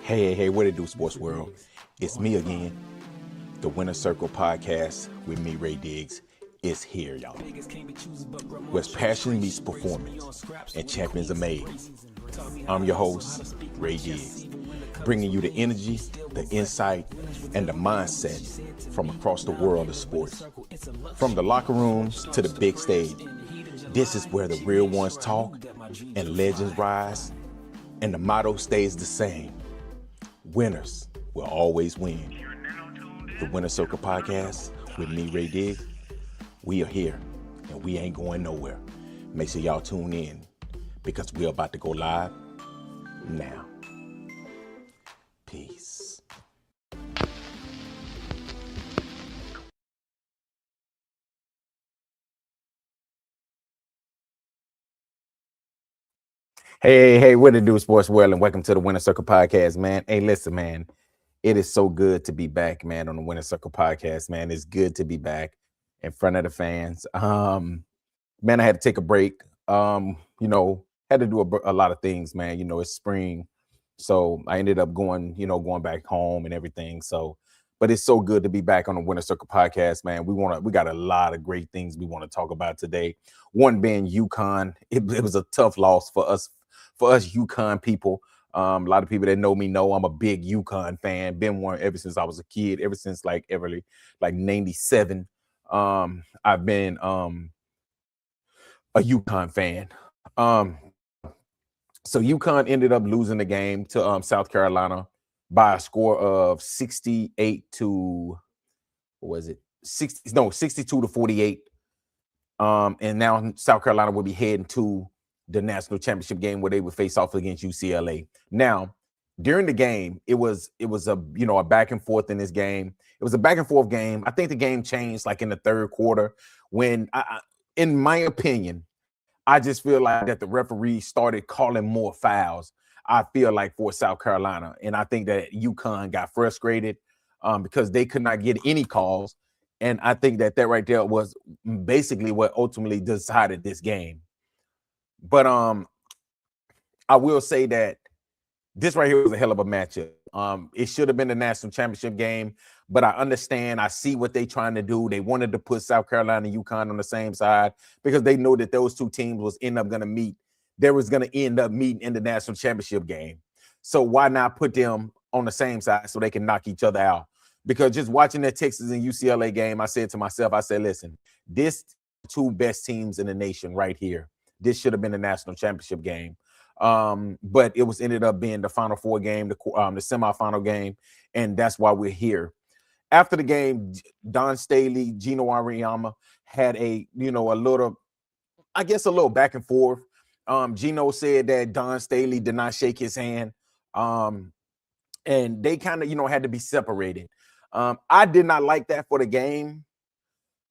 Hey, what it do, sports world? It's me again. The Winner Circle podcast with me, Ray Diggs, is here, y'all. Where passion meets performance and champions are made. I'm your host, Ray Diggs, bringing you the energy, the insight, and the mindset from across the world of sports. From the locker rooms to the big stage, this is where the real ones talk and legends rise, and the motto stays the same. Winners will always win. The Winner Circle podcast with me, Ray Diggs. We are here and we ain't going nowhere. Make sure y'all tune in because we're about to go live now. Peace. Hey, what it do, sports world, and welcome to the Winner Circle podcast, man. Hey, listen, man. It is so good to be back, man, on the Winner Circle podcast, man. It's good to be back in front of the fans. Man, I had to take a break. Had to do a lot of things, man. It's spring. So I ended up going back home and everything. So, but it's so good to be back on the Winner Circle podcast, man. We got a lot of great things we want to talk about today. One being UConn. It was a tough loss for us UConn people. A lot of people that know me know I'm a big UConn fan. Been one ever since I was a kid, ever since like 97. I've been a UConn fan. So UConn ended up losing the game to South Carolina by a score of 68 to 62 to 48. And now South Carolina will be heading to the national championship game where they would face off against UCLA. Now, during the game, it was a back and forth in this game. It was a back and forth game. I think the game changed like in the third quarter when, in my opinion, I just feel like that the referee started calling more fouls. I feel like for South Carolina, and I think that UConn got frustrated because they could not get any calls, and I think that right there was basically what ultimately decided this game. But I will say that this right here was a hell of a matchup. It should have been the national championship game, but I understand. I see what they're trying to do. They wanted to put South Carolina and UConn on the same side because they know that those two teams was end up going to meet. They was going to end up meeting in the national championship game. So why not put them on the same side so they can knock each other out? Because just watching that Texas and UCLA game, I said to myself, listen, this two best teams in the nation right here. This should have been the national championship game. But it was ended up being the Final Four game, the semifinal game, and that's why we're here. After the game, Don Staley, Gino Auriemma had a little back and forth. Gino said that Don Staley did not shake his hand, and they kind of had to be separated. I did not like that for the game.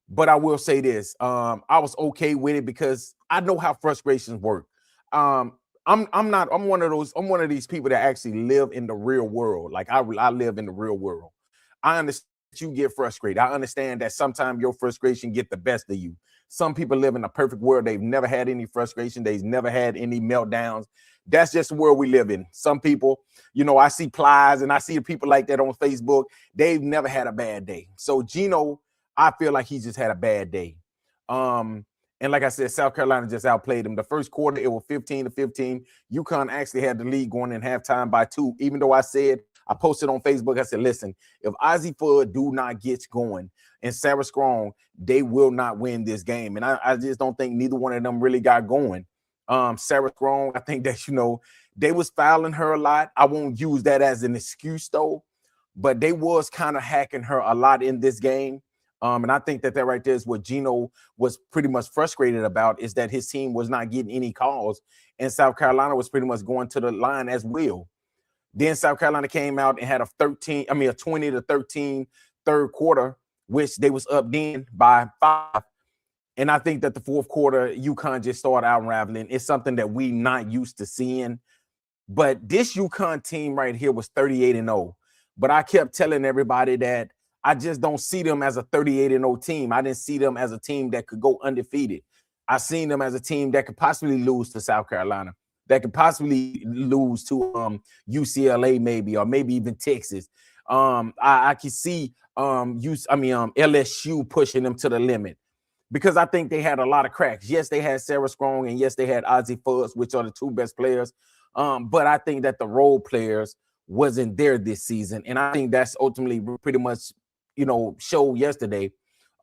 But I will say this: I was okay with it because I know how frustrations work. I'm one of these people that actually live in the real world. Like I live in the real world. I understand that you get frustrated. I understand that sometimes your frustration get the best of you. Some people live in a perfect world. They've never had any frustration. They've never had any meltdowns. That's just the world we live in. Some people, I see Plies and I see people like that on Facebook. They've never had a bad day. So Gino, I feel like he just had a bad day. And like I said, South Carolina just outplayed them. The first quarter, it was 15-15. UConn actually had the lead going in halftime by 2, even though I posted on Facebook, I said, listen, if Ozzie Fudd do not get going and Sarah Strong, they will not win this game. And I just don't think neither one of them really got going. Sarah Strong, I think that, they was fouling her a lot. I won't use that as an excuse, though, but they was kind of hacking her a lot in this game. And I think that right there is what Gino was pretty much frustrated about, is that his team was not getting any calls, and South Carolina was pretty much going to the line as well. Then South Carolina came out and had a 20-13 third quarter, which they was up then by 5. And I think that the fourth quarter, UConn just started unraveling. It's something that we not used to seeing. But this UConn team right here was 38-0. But I kept telling everybody that I just don't see them as a 38-0 team. I didn't see them as a team that could go undefeated. I seen them as a team that could possibly lose to South Carolina. that could possibly lose to UCLA maybe, or maybe even Texas. I can see LSU pushing them to the limit, because I think they had a lot of cracks. Yes, they had Sarah Strong, and yes, they had Ozzie Fuzz, which are the two best players. But I think that the role players wasn't there this season, and I think that's ultimately pretty much, showed yesterday,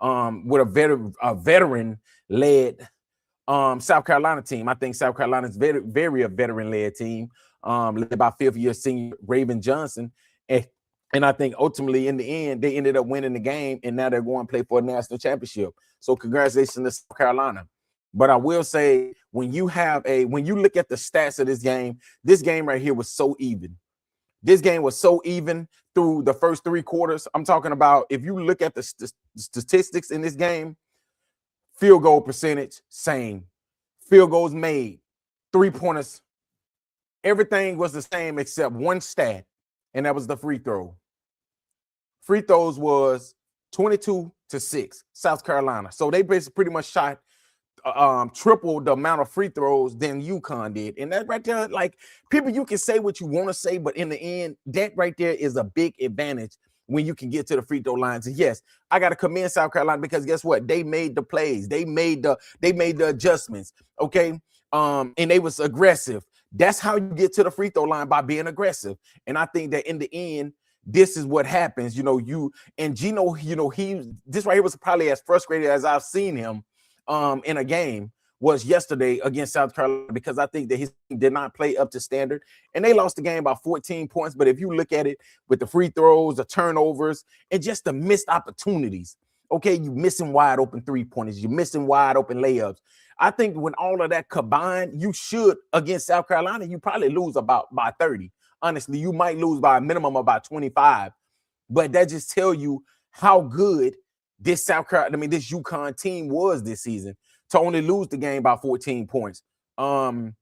with a veteran led South Carolina team. I think South Carolina is very, very a veteran led team, led by 5th-year senior Raven Johnson, and I think ultimately in the end they ended up winning the game, and now they're going to play for a national championship. So congratulations to South Carolina. But I will say, when you look at the stats of this game right here was so even. This game was so even through the first 3 quarters. I'm talking about, if you look at the statistics in this game, field goal percentage, same. Field goals made, 3-pointers, everything was the same except one stat, and that was the free throw. Free throws was 22-6, South Carolina. So they basically pretty much shot triple the amount of free throws than UConn did. And that right there, like, people, you can say what you want to say, but in the end, that right there is a big advantage when you can get to the free throw lines. And yes, I got to commend South Carolina, because guess what? They made the plays. They made the adjustments. Okay. And they was aggressive. That's how you get to the free throw line, by being aggressive. And I think that in the end, this is what happens. Gino, this right here was probably as frustrated as I've seen him in a game was yesterday against South Carolina, because I think that his team did not play up to standard, and they lost the game by 14 points. But if you look at it with the free throws, the turnovers, and just the missed opportunities, okay, you missing wide open 3-pointers, you're missing wide open layups. I think when all of that combined, you should, against South Carolina, you probably lose by 30. Honestly, you might lose by a minimum of about 25, but that just tell you how good this UConn team was this season, to only lose the game by 14 points. And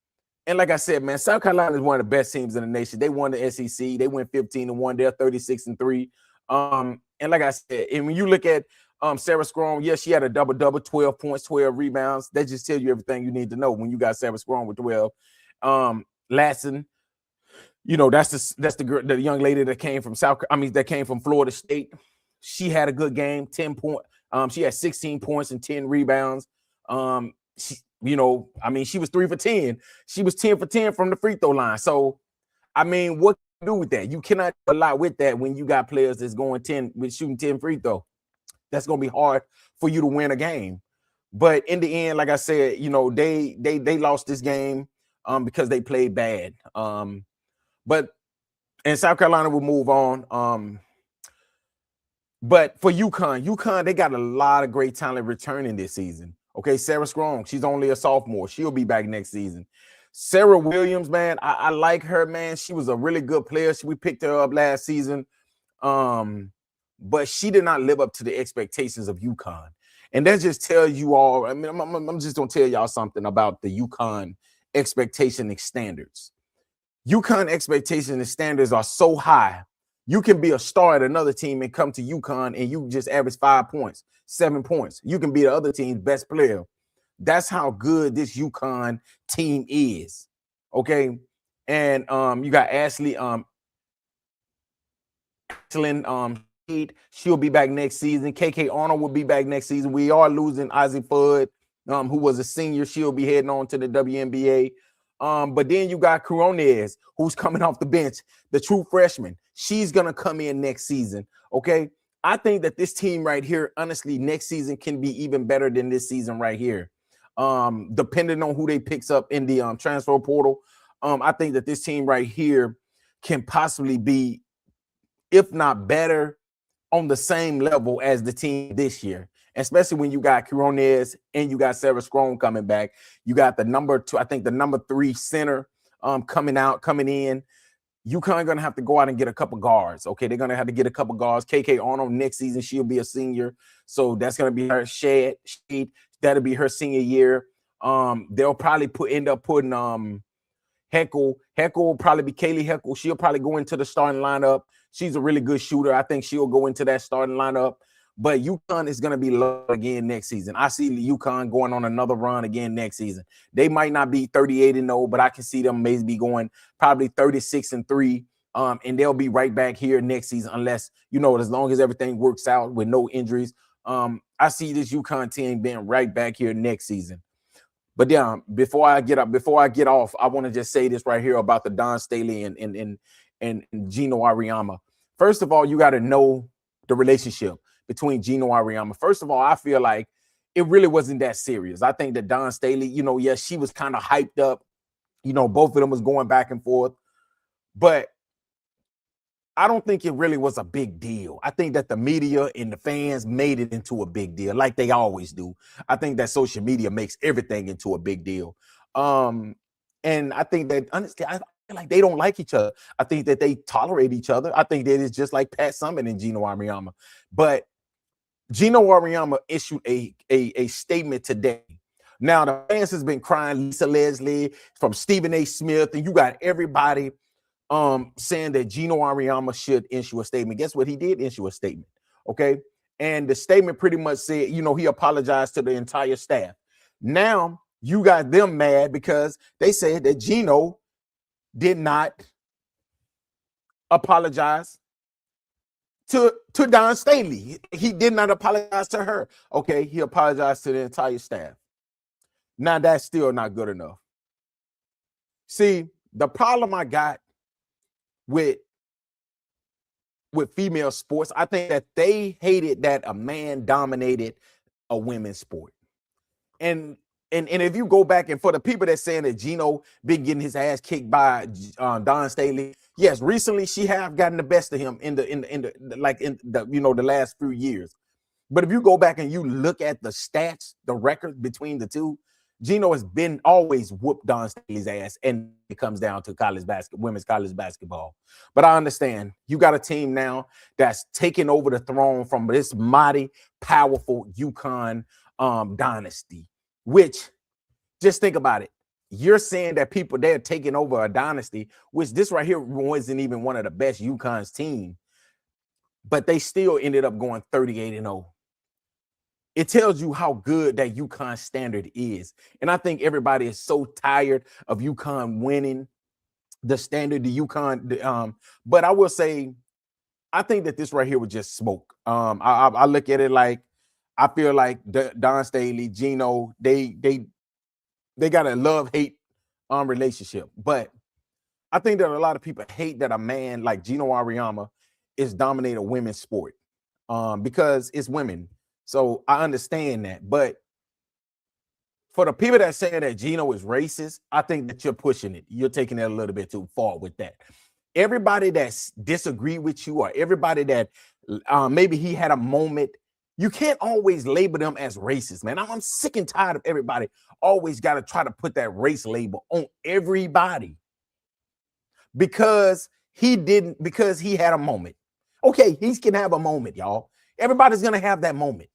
like I said, man, South Carolina is one of the best teams in the nation. They won the SEC. They went 15-1. They're 36-3. And like I said, and when you look at Sarah Strong, yes, she had a double-double, 12 points, 12 rebounds. That just tells you everything you need to know when you got Sarah Strong with 12. Latson, that's the girl, the young lady that came from Florida State. She had a good game, 10 point. She had 16 points and 10 rebounds. She was 3 for 10. She was 10 for 10 from the free throw line. So, what can you do with that? You cannot do a lot with that when you got players that's going 10 with shooting 10 free throw. That's going to be hard for you to win a game. But in the end, like I said, they lost this game because they played bad. And South Carolina will move on. But for UConn, they got a lot of great talent returning this season. Okay, Sarah Strong, she's only a sophomore. She'll be back next season. Sarah Williams, man, I like her, man. She was a really good player. We picked her up last season. But she did not live up to the expectations of UConn. And that just tells you all, I'm just going to tell y'all something about the UConn expectation and standards. UConn expectations and standards are so high. You can be a star at another team and come to UConn and you just average 5 points, 7 points. You can be the other team's best player. That's how good this UConn team is. Okay. And you got Ashley she'll be back next season. KK Arnold will be back next season. We are losing Ozzie Fudd, who was a senior. She'll be heading on to the WNBA. But then you got Coronez, who's coming off the bench, the true freshman. She's going to come in next season, okay? I think that this team right here, honestly, next season can be even better than this season right here. Depending on who they picks up in the transfer portal, I think that this team right here can possibly be, if not better, on the same level as the team this year. Especially when you got Coronez and you got Sarah Strong coming back. You got the number 3 center coming in. UConn going to have to go out and get a couple guards. Okay, they're going to have to get a couple guards. KK Arnold next season, she'll be a senior. So that's going to be her Shade. That'll be her senior year. They'll probably end up putting Heckle. Heckle will probably be Kaylee Heckle. She'll probably go into the starting lineup. She's a really good shooter. I think she'll go into that starting lineup. but UConn is going to be low again next season. I see UConn going on another run again next season. They might not be 38-0, but I can see them maybe going probably 36-3. And they'll be right back here next season, unless, as long as everything works out with no injuries. I see this UConn team being right back here next season. But yeah, before I get off, I want to just say this right here about the Don Staley and Gino Auriemma. First of all, you got to know the relationship between Gino Auriemma. First of all, I feel like it really wasn't that serious. I think that Don Staley, yes, she was kind of hyped up. Both of them was going back and forth. But I don't think it really was a big deal. I think that the media and the fans made it into a big deal, like they always do. I think that social media makes everything into a big deal. And I think that, honestly, I feel like they don't like each other. I think that they tolerate each other. I think that it's just like Pat Summitt and Gino Auriemma. But Gino Auriemma issued a statement today. Now, the fans has been crying, Lisa Leslie, from Stephen A. Smith, and you got everybody saying that Gino Auriemma should issue a statement. Guess what? He did issue a statement. Okay. And the statement pretty much said, he apologized to the entire staff. Now you got them mad because they said that Gino did not apologize to Don Staley. He did not apologize to her. Okay. He apologized to the entire staff. Now that's still not good enough. See, the problem I got with female sports, I think that they hated that a man dominated a women's sport. And if you go back, and for the people that saying that Gino been getting his ass kicked by Don Staley, yes, recently she have gotten the best of him in the last few years. But if you go back and you look at the stats, the record between the two, Gino has been always whooped Don Staley's ass, and it comes down to women's college basketball. But I understand you got a team now that's taking over the throne from this mighty, powerful UConn dynasty. Which, just think about it. You're saying that they're taking over a dynasty, which this right here wasn't even one of the best UConn's team, but they still ended up going 38-0. It tells you how good that UConn standard is. And I think everybody is so tired of UConn winning the standard, the UConn. But I will say, I think that this right here was just smoke. I look at it like, I feel like Don Staley, Gino, they got a love-hate relationship. But I think that a lot of people hate that a man like Gino Auriemma is dominating women's sport because it's women. So I understand that. But for the people that say that Gino is racist, I think that you're pushing it. You're taking it a little bit too far with that. Everybody that's disagree with you, or everybody that maybe he had a moment, you can't always label them as racist, man. I'm sick and tired of everybody always got to try to put that race label on everybody because he had a moment. Okay, he can have a moment, y'all. Everybody's going to have that moment.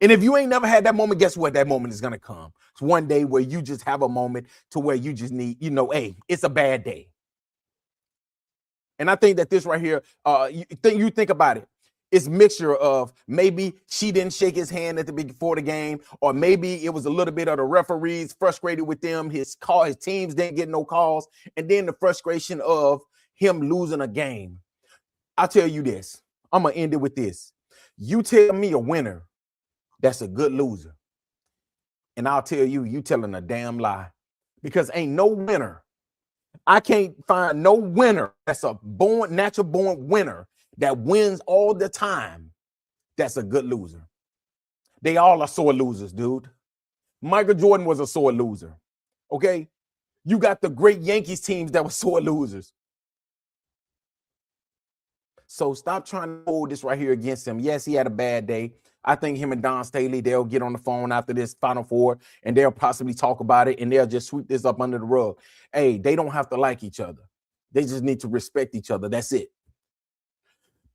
And if you ain't never had that moment, guess what? That moment is going to come. It's one day where you just have a moment to where you just need, hey, it's a bad day. And I think that this right here, you think about it. It's a mixture of maybe she didn't shake his hand before the game, or maybe it was a little bit of the referees frustrated with them. His teams didn't get no calls. And then the frustration of him losing a game. I'll tell you this. I'm going to end it with this. You tell me a winner that's a good loser, and I'll tell you telling a damn lie, because ain't no winner. I can't find no winner that's a natural born winner that wins all the time. That's a good loser. They all are sore losers, dude. Michael Jordan was a sore loser. Okay. You got the great Yankees teams that were sore losers. So stop trying to hold this right here against him. Yes, he had a bad day. I think him and Don Staley, they'll get on the phone after this Final Four and they'll possibly talk about it and they'll just sweep this up under the rug. Hey, they don't have to like each other. They just need to respect each other. That's it.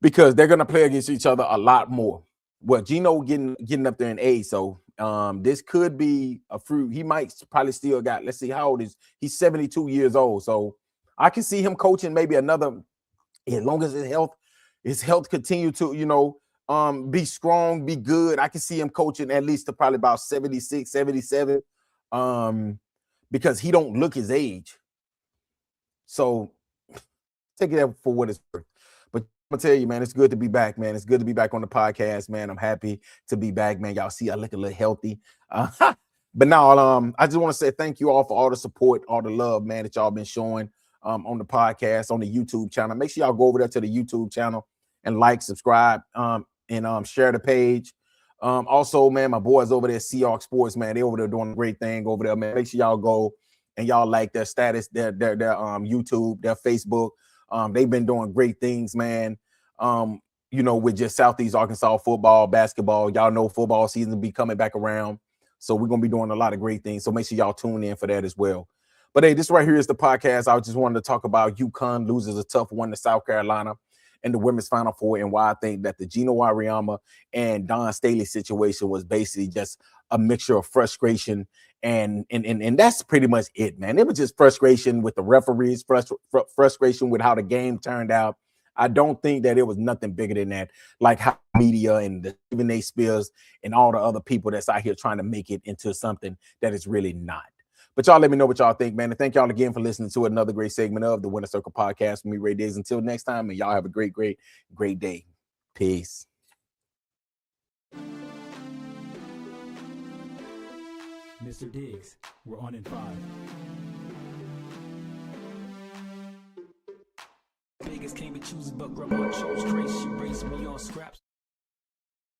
Because they're going to play against each other a lot more. Well, Gino getting up there in age, so this could be a fruit. He might probably still got, let's see, how old is he's 72 years old. So I can see him coaching maybe another, as long as his health continue to, be strong, be good. I can see him coaching at least to probably about 76, 77, because he don't look his age. So take it for what it's worth. But I'm gonna tell you, man, it's good to be back, man. It's good to be back on the podcast, man. I'm happy to be back, man. Y'all see I look a little healthy. But now, I just want to say thank you all for all the support, all the love, man, that y'all been showing on the podcast, on the YouTube channel. Make sure y'all go over there to the YouTube channel and like, subscribe, and share the page. Also, man, my boys over there, Seahawks Sports, man, they over there doing a great thing over there, man. Make sure y'all go and y'all like their status, their YouTube, their Facebook. They've been doing great things, man. With just Southeast Arkansas football, basketball. Y'all know football season be coming back around. So we're going to be doing a lot of great things. So make sure y'all tune in for that as well. But hey, this right here is the podcast. I just wanted to talk about UConn loses a tough one to South Carolina in the women's Final Four, and why I think that the Gino Auriemma and Don Staley situation was basically just a mixture of frustration and that's pretty much it, man. It was just frustration with the referees, frustration with how the game turned out. I don't think that it was nothing bigger than that, like how media and the Stephen A. Spears and all the other people that's out here trying to make it into something that is really not. But y'all let me know what y'all think, man. And thank y'all again for listening to another great segment of the Winner Circle Podcast with me, Ray Diggs. Until next time, and y'all have a great, great, great day. Peace. Mr. Diggs, we're on in 5. Vegas came to choose, but grandma chose trace. She raced me on scraps.